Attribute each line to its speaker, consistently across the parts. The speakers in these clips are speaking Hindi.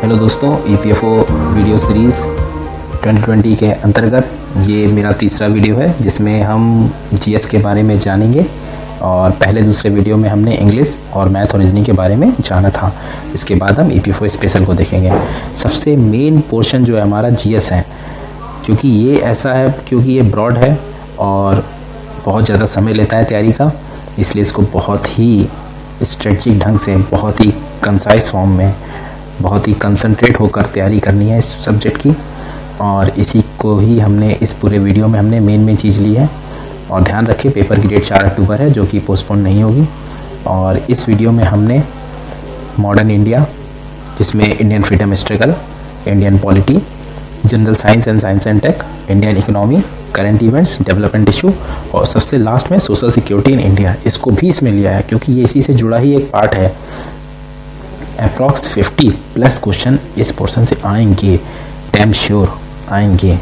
Speaker 1: हेलो दोस्तों, EPFO वीडियो सीरीज़ 2020 के अंतर्गत ये मेरा तीसरा वीडियो है जिसमें हम जीएस के बारे में जानेंगे। और पहले दूसरे वीडियो में हमने इंग्लिश और मैथ और रीजनिंग के बारे में जाना था। इसके बाद हम EPFO स्पेशल को देखेंगे। सबसे मेन पोर्शन जो है हमारा जीएस है, क्योंकि ये ऐसा है क्योंकि ये ब्रॉड है और बहुत ज़्यादा समय लेता है तैयारी का, इसलिए इसको बहुत ही स्ट्रेटजिक ढंग से, बहुत ही कंसाइज फॉर्म में, बहुत ही कंसंट्रेट होकर तैयारी करनी है इस सब्जेक्ट की। और इसी को ही हमने इस पूरे वीडियो में हमने मेन चीज़ ली है। और ध्यान रखें, पेपर की डेट 4 अक्टूबर है जो कि पोस्टपोन नहीं होगी। और इस वीडियो में हमने मॉडर्न इंडिया, जिसमें Indian freedom struggle, Indian polity, general science and tech, Indian economy, current events, development issue और सबसे लास्ट में सोशल सिक्योरिटी इन इंडिया, इसको भी इसमें लिया है क्योंकि ये इसी से जुड़ा ही एक पार्ट है। अप्रॉक्स 50+ क्वेश्चन इस पोर्शन से आएंगे, डैम श्योर आएंगे।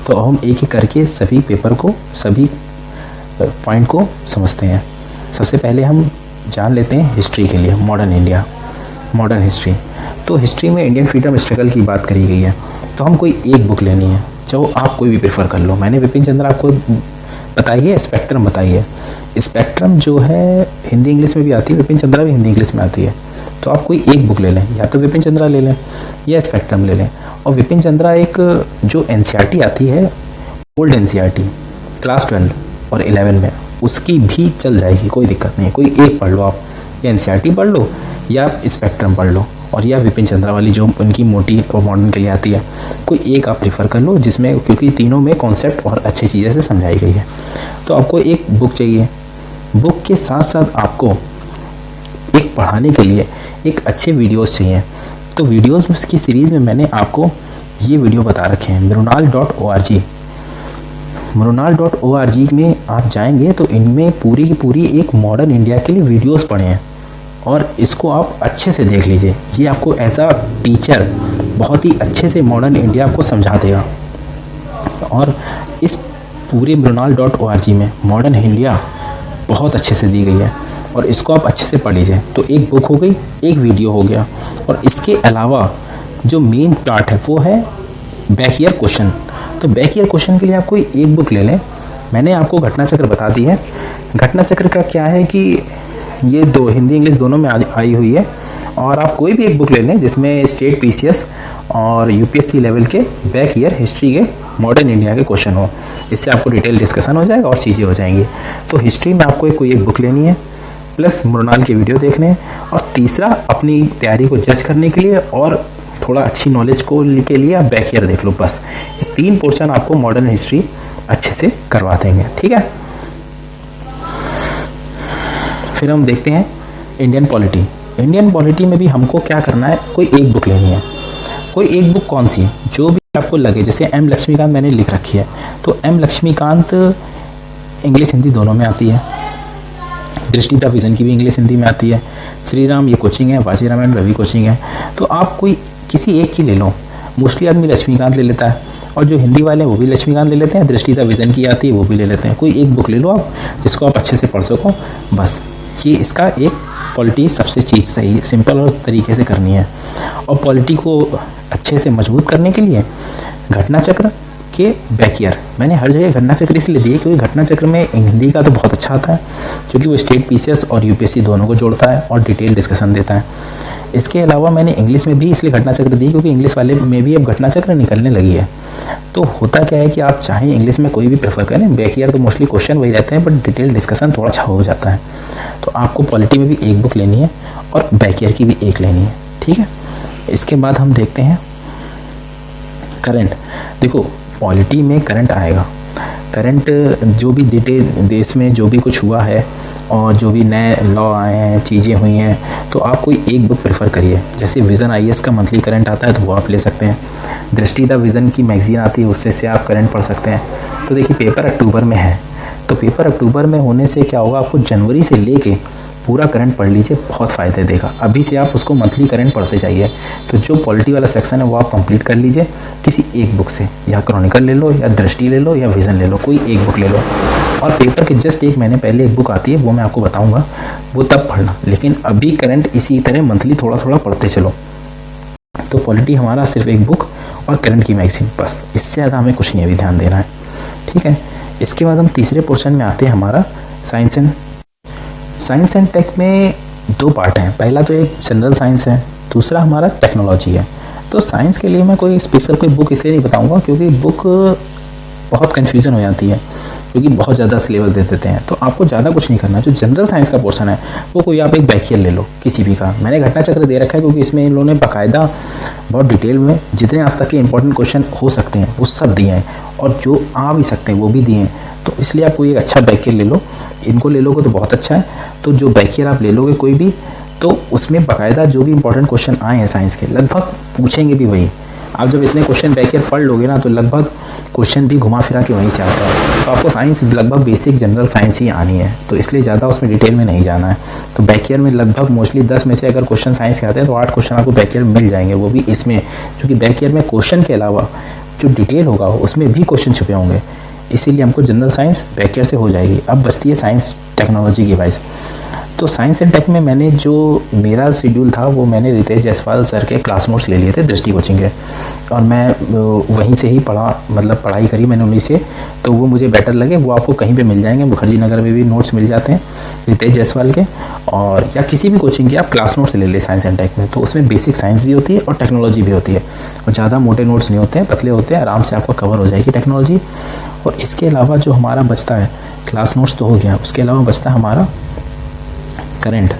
Speaker 1: तो हम एक एक करके सभी पेपर को, सभी पॉइंट को समझते हैं। सबसे पहले हम जान लेते हैं हिस्ट्री के लिए, मॉडर्न इंडिया, मॉडर्न हिस्ट्री। तो हिस्ट्री में इंडियन फ्रीडम स्ट्रगल की बात करी गई है, तो हम कोई एक बुक लेनी है, जो आप कोई भी प्रेफर कर लो। मैंने विपिन चंद्र आपको बताई है, स्पेक्ट्रम बताई है। स्पेक्ट्रम जो है हिंदी इंग्लिश में भी आती है, विपिन चंद्रा भी हिंदी इंग्लिश में आती है। तो आप कोई एक बुक ले लें, या तो विपिन चंद्रा ले लें या स्पेक्ट्रम ले लें। और विपिन चंद्रा एक जो NCERT आती है, ओल्ड NCERT क्लास 12 और 11 में, उसकी भी चल जाएगी, कोई दिक्कत नहीं है। कोई एक पढ़ लो आप, या NCERT पढ़ लो या स्पेक्ट्रम पढ़ लो, और या विपिन चंद्रा वाली जो उनकी मोटी और मॉडर्न के लिए आती है, कोई एक आप प्रेफर कर लो जिसमें, क्योंकि तीनों में कॉन्सेप्ट और अच्छी चीज़ें से समझाई गई है। तो आपको एक बुक चाहिए। बुक के साथ साथ आपको एक पढ़ाने के लिए एक अच्छे वीडियोस चाहिए। तो वीडियोस की सीरीज़ में मैंने आपको ये वीडियो बता रखे हैं, mrunal.org। mrunal.org में आप जाएंगे तो इनमें पूरी की पूरी एक मॉडर्न इंडिया के लिए वीडियोस पड़े हैं, और इसको आप अच्छे से देख लीजिए। ये आपको एज अ टीचर बहुत ही अच्छे से मॉडर्न इंडिया आपको समझा देगा। और इस पूरे mrunal.org में मॉडर्न इंडिया बहुत अच्छे से दी गई है, और इसको आप अच्छे से पढ़ लीजिए। तो एक बुक हो गई, एक वीडियो हो गया। और इसके अलावा जो मेन पार्ट है वो है बैक ईयर क्वेश्चन। तो बैक ईयर क्वेश्चन के लिए आप कोई एक बुक ले लें। मैंने आपको घटना चक्र बता दी है। घटना चक्र का क्या है कि ये दो, हिंदी इंग्लिश दोनों में आई हुई है। और आप कोई भी एक बुक ले लें जिसमें स्टेट PCS और UPSC लेवल के बैक ईयर हिस्ट्री के मॉडर्न इंडिया के क्वेश्चन हो। इससे आपको डिटेल डिस्कशन हो जाएगा और चीज़ें हो जाएंगी। तो हिस्ट्री में आपको कोई एक बुक लेनी है, प्लस मृणाल के वीडियो देखने हैं, और तीसरा अपनी तैयारी को जज करने के लिए और थोड़ा अच्छी नॉलेज को के लिए आप बैक ईयर देख लो। बस ये 3 पोर्शन आपको मॉडर्न हिस्ट्री अच्छे से करवा देंगे, ठीक है। फिर हम देखते हैं इंडियन पॉलिटी। इंडियन पॉलिटी में भी हमको क्या करना है, कोई एक बुक लेनी है। कोई एक बुक कौन सी, जो भी आपको लगे। जैसे M लक्ष्मीकांत मैंने लिख रखी है, तो M लक्ष्मीकांत इंग्लिश हिंदी दोनों में आती है। दृष्टि द विज़न की भी इंग्लिश हिंदी में आती है। श्री राम ये कोचिंग है, वाजी रामायण रवि कोचिंग है। तो आप कोई किसी एक की ले लो। मोस्टली आदमी लक्ष्मीकांत ले लेता है, और जो हिंदी वाले हैं वो भी लक्ष्मीकांत ले लेते हैं। दृष्टि द विज़न की आती है वो भी ले लेते हैं। कोई एक बुक ले लो आप, जिसको आप अच्छे से पढ़ सको। बस ये इसका एक पॉलिटी सबसे चीज़ सही, सिंपल और तरीके से करनी है। और पॉलिटी को अच्छे से मजबूत करने के लिए घटना चक्र के बैक ईयर, मैंने हर जगह घटना चक्र इसलिए दिए क्योंकि घटना चक्र में हिंदी का तो बहुत अच्छा आता है, क्योंकि वो स्टेट PCS और UPSC दोनों को जोड़ता है और डिटेल डिस्कशन देता है। इसके अलावा मैंने इंग्लिश में भी इसलिए घटना चक्र दी क्योंकि इंग्लिश वाले में भी अब घटना चक्र निकलने लगी है। तो होता क्या है कि आप चाहें इंग्लिश में कोई भी प्रेफर करें, बैक ईयर तो मोस्टली क्वेश्चन वही रहते हैं, बट डिटेल डिस्कशन थोड़ा अच्छा हो जाता है। तो आपको पॉलिटी में भी एक बुक लेनी है और बैक ईयर की भी एक लेनी है, ठीक है। इसके बाद हम देखते हैं करंट। देखो, पॉलिटी में करंट आएगा। करंट जो भी डिटेल देश में जो भी कुछ हुआ है और जो भी नए लॉ आए हैं, चीज़ें हुई हैं, तो आप कोई एक बुक प्रेफर करिए। जैसे विज़न IAS का मंथली करंट आता है तो वो आप ले सकते हैं। दृष्टि द विज़न की मैगज़ीन आती है, उससे आप करंट पढ़ सकते हैं। तो देखिए, पेपर अक्टूबर में है, तो पेपर अक्टूबर में होने से क्या होगा, आपको जनवरी से लेके पूरा करंट पढ़ लीजिए, बहुत फ़ायदे देगा। अभी से आप उसको मंथली करंट पढ़ते जाइए। तो जो पॉलिटी वाला सेक्शन है वो आप कंप्लीट कर लीजिए किसी एक बुक से, या क्रॉनिकल ले लो, या दृष्टि ले लो, या विज़न ले लो, कोई एक बुक ले लो। और पेपर के जस्ट एक महीने पहले एक बुक आती है, वो मैं आपको बताऊँगा, वो तब पढ़ना। लेकिन अभी करंट इसी तरह मंथली थोड़ा थोड़ा पढ़ते चलो। तो पॉलिटी हमारा सिर्फ एक बुक और करंट की मैगजीन, बस इससे ज़्यादा हमें कुछ नहीं अभी ध्यान देना है, ठीक है। इसके बाद हम तीसरे पोर्शन में आते हैं, हमारा साइंस एंड टेक में 2 पार्ट हैं। पहला तो एक जनरल साइंस है, दूसरा हमारा टेक्नोलॉजी है। तो साइंस के लिए मैं कोई स्पेशल कोई बुक इसलिए नहीं बताऊंगा क्योंकि बुक बहुत कन्फ्यूज़न हो जाती है, क्योंकि बहुत ज़्यादा सिलेबस दे देते हैं। तो आपको ज़्यादा कुछ नहीं करना। जो जनरल साइंस का पोर्शन है वो कोई आप एक बैकियर ले लो किसी भी का। मैंने घटना चक्र दे रखा है क्योंकि इसमें इन लोगों ने बाकायदा बहुत डिटेल में जितने आज तक के इंपॉर्टेंट क्वेश्चन हो सकते हैं वो सब दिए हैं, और जो आ भी सकते हैं वो भी दिए हैं। तो इसलिए आप कोई एक अच्छा बैकियर ले लो, इनको ले लोगे तो बहुत अच्छा है। तो जो बैकियर आप ले लोगे कोई भी, तो उसमें बाकायदा जो भी इंपॉर्टेंट क्वेश्चन आए हैं साइंस के लगभग पूछेंगे भी वही। आप जब इतने क्वेश्चन बैकियर पढ़ लोगे ना तो लगभग क्वेश्चन भी घुमा फिरा के वहीं से आता है। तो आपको साइंस लगभग बेसिक जनरल साइंस ही आनी है, तो इसलिए ज़्यादा उसमें डिटेल में नहीं जाना है। तो बैकियर में लगभग मोस्टली 10 में से अगर क्वेश्चन साइंस के आते हैं तो 8 क्वेश्चन आपको बैकियर मिल जाएंगे, वो भी इसमें, क्योंकि बैकियर में क्वेश्चन के अलावा जो डिटेल होगा उसमें भी क्वेश्चन छुपे होंगे। इसीलिए हमको जनरल साइंस बैकियर से हो जाएगी। अब बचती है साइंस टेक्नोलॉजी की वाइज। तो साइंस एंड टेक में मैंने जो मेरा शेड्यूल था वो मैंने रितेश जायसवाल सर के क्लास नोट्स ले लिए थे दृष्टि कोचिंग के, और मैं वहीं से ही पढ़ाई करी मैंने उन्हीं से। तो वो मुझे बेटर लगे। वो आपको कहीं पे मिल जाएंगे, मुखर्जी नगर में भी नोट्स मिल जाते हैं रितेश जायसवाल के, और या किसी भी कोचिंग के आप क्लास नोट्स ले लें साइंस एंड टेक में। तो उसमें बेसिक साइंस भी होती है और टेक्नोलॉजी भी होती है, और ज़्यादा मोटे नोट्स नहीं होते हैं, पतले होते हैं, आराम से आपको कवर हो जाएगी टेक्नोलॉजी। और इसके अलावा जो हमारा बचता है, क्लास नोट्स तो हो गया, उसके अलावा बचता है हमारा करंट।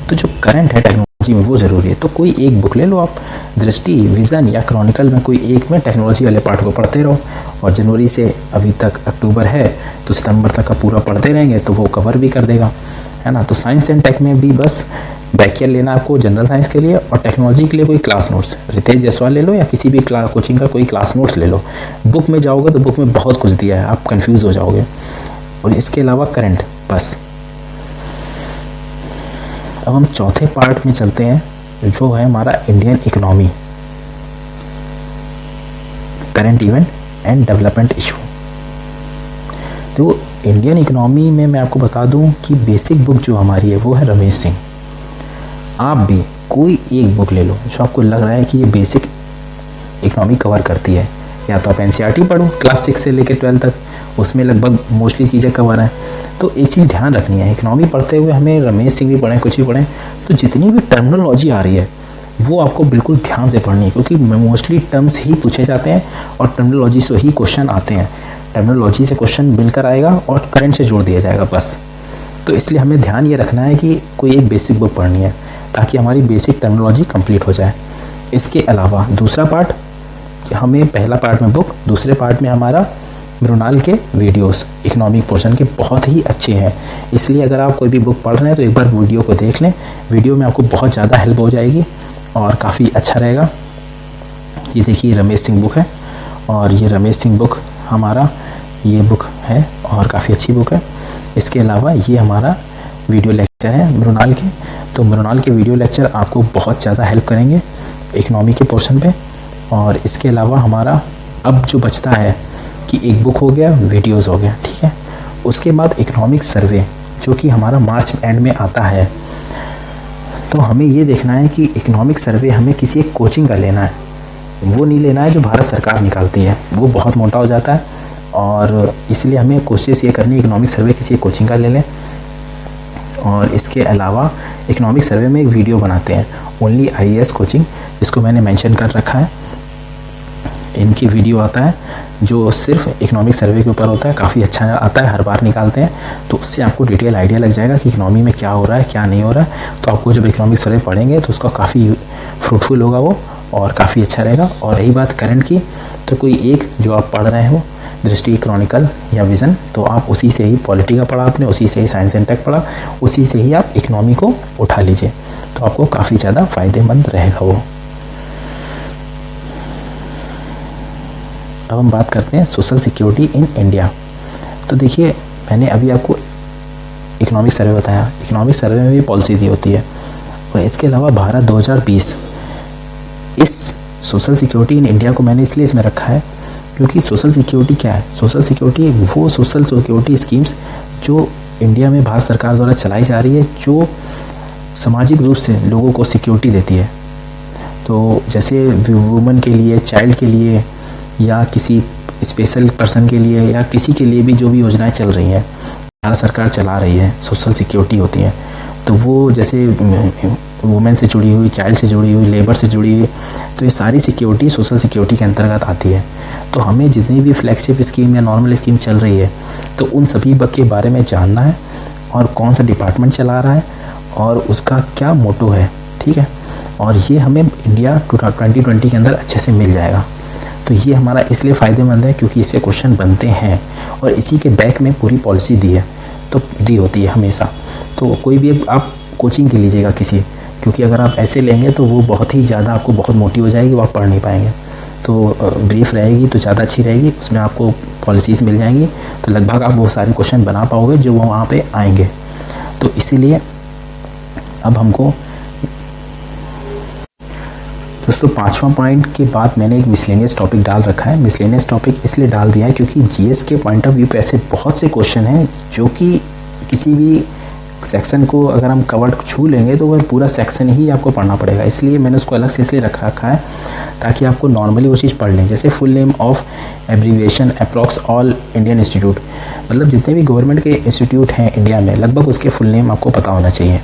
Speaker 1: तो जो करंट है टेक्नोलॉजी में वो ज़रूरी है। तो कोई एक बुक ले लो आप, दृष्टि, विज़न या क्रॉनिकल में कोई एक में टेक्नोलॉजी वाले पार्ट को पढ़ते रहो। और जनवरी से अभी तक अक्टूबर है तो सितंबर तक का पूरा पढ़ते रहेंगे तो वो कवर भी कर देगा, है ना। तो साइंस एंड टेक में भी बस बैकियर लेना आपको जनरल साइंस के लिए, और टेक्नोलॉजी के लिए कोई क्लास नोट्स रितेश जायसवाल ले लो या किसी भी कोचिंग का कोई क्लास नोट्स ले लो। बुक में जाओगे तो बुक में बहुत कुछ दिया है, आप कन्फ्यूज़ हो जाओगे। और इसके अलावा करंट बस। अब हम चौथे पार्ट में चलते हैं जो है हमारा Indian economy, current event and development issue. तो इंडियन इकोनॉमी में मैं आपको बता दूं कि बेसिक बुक जो हमारी है वो है रमेश सिंह। आप भी कोई एक बुक ले लो जो आपको लग रहा है कि ये बेसिक इकोनॉमी कवर करती है। या तो आप NCERT पढ़ो क्लास 6 से लेकर 12 तक, उसमें लगभग मोस्टली चीज़ें कवर हैं। तो एक चीज़ ध्यान रखनी है, इकोनॉमी पढ़ते हुए हमें रमेश सिंह भी पढ़ें, कुछ भी पढ़ें, तो जितनी भी टर्मिनोलॉजी आ रही है वो आपको बिल्कुल ध्यान से पढ़नी है, क्योंकि मोस्टली टर्म्स ही पूछे जाते हैं और टर्मिनोलॉजी से ही क्वेश्चन आते हैं। टर्मिनोलॉजी से क्वेश्चन मिलकर आएगा और करंट से जोड़ दिया जाएगा बस। तो इसलिए हमें ध्यान ये रखना है कि कोई एक बेसिक बुक पढ़नी है ताकि हमारी बेसिक टर्मिनोलॉजी कंप्लीट हो जाए। इसके अलावा दूसरा पार्ट, हमें पहला पार्ट में बुक, दूसरे पार्ट में हमारा मृणाल के वीडियोस इकोनॉमिक पोर्शन के बहुत ही अच्छे हैं। इसलिए अगर आप कोई भी बुक पढ़ रहे हैं तो एक बार वीडियो को देख लें, वीडियो में आपको बहुत ज़्यादा हेल्प हो जाएगी और काफ़ी अच्छा रहेगा। ये देखिए रमेश सिंह बुक है, और ये रमेश सिंह बुक हमारा ये बुक है और काफ़ी अच्छी बुक है। इसके अलावा ये हमारा वीडियो लेक्चर है मृणाल के। तो मृणाल के वीडियो लेक्चर आपको बहुत ज़्यादा हेल्प करेंगे इकोनॉमी के पोर्शन पे। और इसके अलावा हमारा अब जो बचता है कि एक बुक हो गया, वीडियोस हो गया, ठीक है। उसके बाद इकोनॉमिक सर्वे जो कि हमारा मार्च एंड में आता है। तो हमें ये देखना है कि इकोनॉमिक सर्वे हमें किसी एक कोचिंग का लेना है, वो नहीं लेना है जो भारत सरकार निकालती है, वो बहुत मोटा हो जाता है। और इसलिए हमें कोशिश ये करनी है इकोनॉमिक सर्वे किसी एक कोचिंग का ले लें। और इसके अलावा इकोनॉमिक सर्वे में एक वीडियो बनाते हैं ओनली IAS कोचिंग, जिसको मैंने मेंशन कर रखा है। इनकी वीडियो आता है जो सिर्फ इकोनॉमिक सर्वे के ऊपर होता है, काफ़ी अच्छा आता है, हर बार निकालते हैं। तो उससे आपको डिटेल आइडिया लग जाएगा कि इकोनॉमी में क्या हो रहा है क्या नहीं हो रहा है। तो आपको जब इकोनॉमिक सर्वे पढ़ेंगे तो उसका काफ़ी फ्रूटफुल होगा वो, और काफ़ी अच्छा रहेगा। और रही बात करंट की, तो कोई एक जो आप पढ़ रहे हो दृष्टि, क्रॉनिकल या विज़न, तो आप उसी से ही पॉलिटी का पढ़ा आपने, उसी से ही साइंस एंड टेक पढ़ा, उसी से ही आप इकोनॉमी को उठा लीजिए, तो आपको काफ़ी ज़्यादा फ़ायदेमंद रहेगा वो। अब हम बात करते हैं सोशल सिक्योरिटी इन इंडिया। तो देखिए मैंने अभी आपको इकोनॉमिक सर्वे बताया, इकोनॉमिक सर्वे में भी पॉलिसी दी होती है। और इसके अलावा भारत 2020, इस सोशल सिक्योरिटी इन इंडिया को मैंने इसलिए इसमें रखा है क्योंकि सोशल सिक्योरिटी क्या है, सोशल सिक्योरिटी वो सोशल सिक्योरिटी स्कीम्स जो इंडिया में भारत सरकार द्वारा चलाई जा रही है, जो सामाजिक रूप से लोगों को सिक्योरिटी देती है। तो जैसे वुमेन के लिए, चाइल्ड के लिए, या किसी स्पेशल पर्सन के लिए, या किसी के लिए भी जो भी योजनाएं चल रही हैं, भारत सरकार चला रही है, सोशल सिक्योरिटी होती है, तो वो जैसे वुमेन से जुड़ी हुई, चाइल्ड से जुड़ी हुई, लेबर से जुड़ी हुई, तो ये सारी सिक्योरिटी सोशल सिक्योरिटी के अंतर्गत आती है। तो हमें जितनी भी फ्लैगशिप स्कीम या नॉर्मल स्कीम चल रही है, तो उन सभी के बारे में जानना है, और कौन सा डिपार्टमेंट चला रहा है और उसका क्या मोटो है, ठीक है। और ये हमें इंडिया 2020 के अंदर अच्छे से मिल जाएगा। तो ये हमारा इसलिए फ़ायदेमंद है क्योंकि इससे क्वेश्चन बनते हैं, और इसी के बैक में पूरी पॉलिसी दी है, तो दी होती है हमेशा। तो कोई भी आप कोचिंग के लीजिएगा किसी, क्योंकि अगर आप ऐसे लेंगे तो वो बहुत ही ज़्यादा आपको बहुत मोटी हो जाएगी, वो आप पढ़ नहीं पाएंगे। तो ब्रीफ रहेगी तो ज़्यादा अच्छी रहेगी, उसमें आपको पॉलिसीज़ मिल जाएंगी, तो लगभग आप वो सारे क्वेश्चन बना पाओगे जो वहाँ पे आएंगे। तो इसीलिए अब हमको दोस्तों 5वां पॉइंट के बाद मैंने एक मिसलेनियस टॉपिक डाल रखा है। मिसलेनियस टॉपिक इसलिए डाल दिया है क्योंकि जीएस के पॉइंट ऑफ व्यू पे ऐसे बहुत से क्वेश्चन हैं जो कि किसी भी सेक्शन को अगर हम कवर छू लेंगे तो वह पूरा सेक्शन ही आपको पढ़ना पड़ेगा। इसलिए मैंने उसको अलग से इसलिए रखा है ताकि आपको नॉर्मली वो चीज़ पढ़ लें। जैसे full name of abbreviation approx all Indian institute, मतलब जितने भी गवर्नमेंट के इंस्टीट्यूट हैं इंडिया में, लगभग उसके फुल नेम आपको पता होना चाहिए,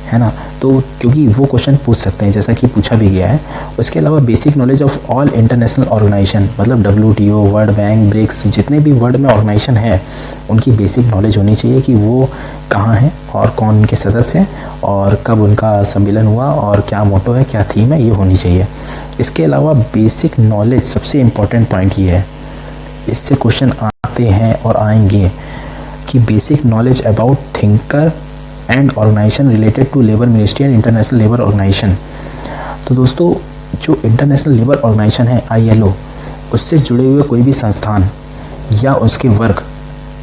Speaker 1: है ना। तो क्योंकि वो क्वेश्चन पूछ सकते हैं, जैसा कि पूछा भी गया है। उसके अलावा basic knowledge of all international organisation, मतलब WTO, वर्ल्ड बैंक, ब्रिक्स, जितने भी वर्ल्ड में ऑर्गेनाइजेशन है, उनकी बेसिक नॉलेज होनी चाहिए कि वो कहाँ हैं और कौन उनके सदस्य हैं और कब उनका सम्मेलन हुआ और क्या मोटो है, क्या थीम है, ये होनी चाहिए। इसके अलावा बेसिक नॉलेज सबसे इम्पॉर्टेंट पॉइंट ये है, इससे क्वेश्चन आते हैं और आएंगे कि basic knowledge about thinker and organisation related to labour ministry and international labour organisation. तो दोस्तों जो इंटरनेशनल लेबर ऑर्गेनाइजेशन है ILO, उससे जुड़े हुए कोई भी संस्थान या उसके वर्ग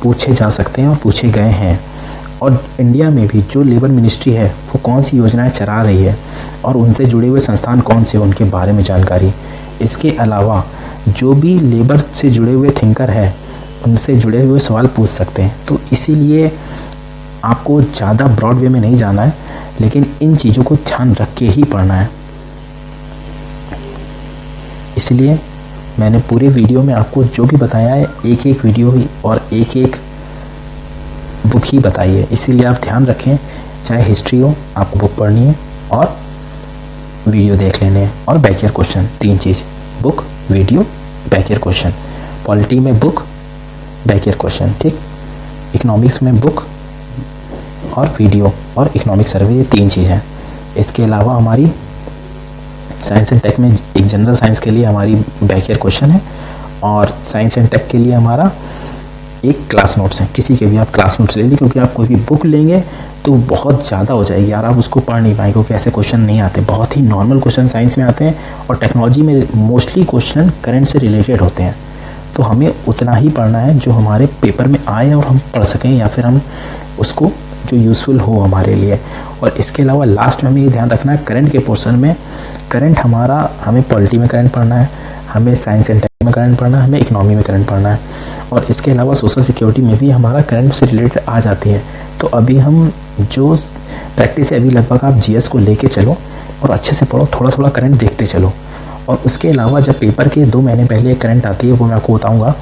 Speaker 1: पूछे जा सकते हैं और पूछे गए हैं। और इंडिया में भी जो लेबर मिनिस्ट्री है वो कौन सी योजनाएं चला रही है और उनसे जुड़े हुए संस्थान कौन से, उनके बारे में जानकारी। इसके अलावा जो भी लेबर से जुड़े हुए थिंकर है उनसे जुड़े हुए सवाल पूछ सकते हैं। तो इसीलिए आपको ज़्यादा ब्रॉड वे में नहीं जाना है, लेकिन इन चीज़ों को ध्यान रख के ही पढ़ना है। इसलिए मैंने पूरे वीडियो में आपको जो भी बताया है, एक एक वीडियो ही और एक एक बुक ही बताई है। इसीलिए आप ध्यान रखें, चाहे हिस्ट्री हो, आपको बुक पढ़नी है और वीडियो देख लेने हैं, और बैक ईयर क्वेश्चन, 3 चीज़, book, video, back year question. Polity में बुक, बैक ईयर क्वेश्चन, ठीक। इकोनॉमिक्स में बुक और वीडियो और इकोनॉमिक सर्वे, ये 3 चीज़ हैं। इसके अलावा हमारी साइंस एंड टेक में एक जनरल साइंस के लिए हमारी बैक ईयर क्वेश्चन है, और साइंस एंड टेक के लिए हमारा एक क्लास नोट्स है। किसी के भी आप क्लास नोट्स ले लीजिए, क्योंकि आप कोई भी बुक लेंगे तो बहुत ज़्यादा हो जाएगी यार, आप उसको पढ़ नहीं पाएंगे, क्योंकि ऐसे क्वेश्चन नहीं आते। बहुत ही नॉर्मल क्वेश्चन साइंस में आते हैं, और टेक्नोलॉजी में मोस्टली क्वेश्चन करंट से रिलेटेड होते हैं। तो हमें उतना ही पढ़ना है जो हमारे पेपर में आए और हम पढ़ सकें, या फिर हम उसको जो यूज़फुल हो हमारे लिए। और इसके अलावा लास्ट में हमें ये ध्यान रखना है, करंट के पोर्शन में करंट हमारा, हमें पॉलिटी में करंट पढ़ना है, हमें साइंस एंड टेक में करंट पढ़ना है, हमें इकोनॉमी में करंट पढ़ना है, और इसके अलावा सोशल सिक्योरिटी में भी हमारा करंट से रिलेटेड आ जाती है। तो अभी हम जो प्रैक्टिस है, अभी लगभग आप GS को लेके चलो और अच्छे से पढ़ो, थोड़ा थोड़ा करंट देखते चलो। और उसके अलावा जब पेपर के 2 महीने पहले करंट आती है, वो मैं आपको बताऊँगा,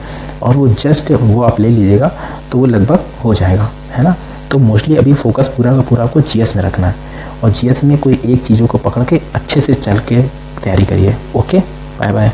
Speaker 1: और वो जस्ट वो आप ले लीजिएगा तो वो लगभग हो जाएगा, है ना। तो मोस्टली अभी फोकस पूरा का पूरा आपको GS में रखना है, और GS में कोई एक चीज़ों को पकड़ के अच्छे से चल के तैयारी करिए। Okay, bye bye.